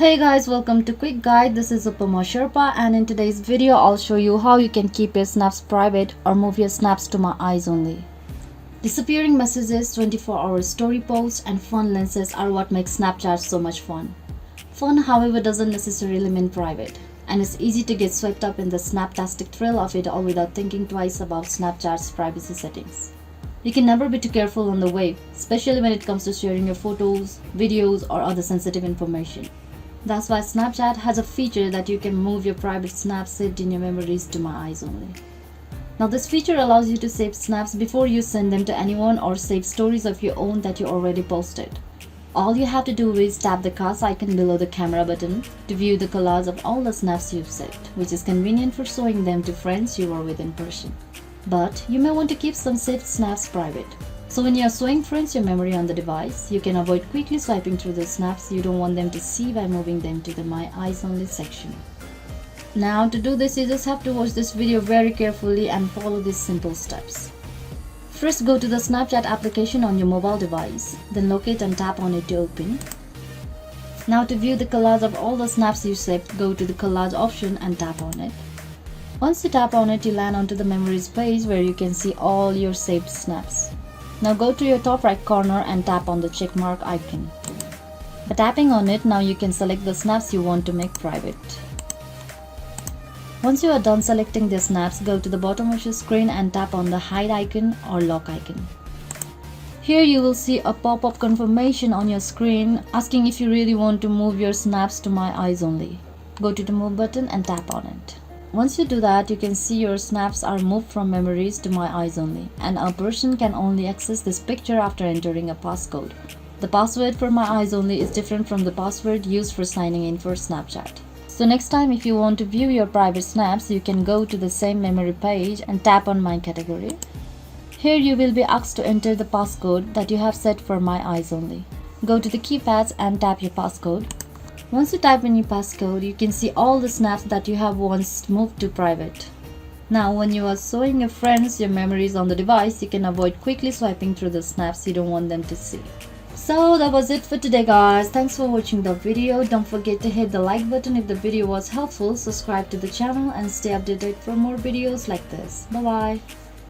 Hey guys, welcome to Quick Guide. This is Upama Sherpa, and in today's video I'll show you how you can keep your snaps private or move your snaps to my eyes only. Disappearing messages, 24-hour story posts and fun lenses are what makes Snapchat so much fun. Fun, however, doesn't necessarily mean private, and it's easy to get swept up in the snaptastic thrill of it all without thinking twice about Snapchat's privacy settings. You can never be too careful on the web, especially when it comes to sharing your photos, videos or other sensitive information. That's why Snapchat has a feature that you can move your private snaps saved in your memories to my eyes only. Now this feature allows you to save snaps before you send them to anyone or save stories of your own that you already posted. All you have to do is tap the cast icon below the camera button to view the collage of all the snaps you've saved, which is convenient for showing them to friends you are with in person. But you may want to keep some saved snaps private. So when you are showing friends your memory on the device, you can avoid quickly swiping through the snaps you don't want them to see by moving them to the My Eyes Only section. Now to do this, you just have to watch this video very carefully and follow these simple steps. First, go to the Snapchat application on your mobile device, then locate and tap on it to open. Now to view the collage of all the snaps you saved, go to the collage option and tap on it. Once you tap on it, you land onto the memories page where you can see all your saved snaps. Now go to your top right corner and tap on the checkmark icon. By tapping on it, now you can select the snaps you want to make private. Once you are done selecting the snaps, go to the bottom of your screen and tap on the hide icon or lock icon. Here you will see a pop-up confirmation on your screen asking if you really want to move your snaps to my eyes only. Go to the move button and tap on it. Once you do that, you can see your snaps are moved from memories to my eyes only, and a person can only access this picture after entering a passcode. The password for my eyes only is different from the password used for signing in for Snapchat. So next time if you want to view your private snaps, you can go to the same memory page and tap on my category. Here you will be asked to enter the passcode that you have set for my eyes only. Go to the keypads and tap your passcode. Once you type in your passcode, you can see all the snaps that you have once moved to private. Now when you are showing your friends your memories on the device, you can avoid quickly swiping through the snaps you don't want them to see. So that was it for today guys. Thanks for watching the video. Don't forget to hit the like button if the video was helpful, subscribe to the channel and stay updated for more videos like this. Bye bye.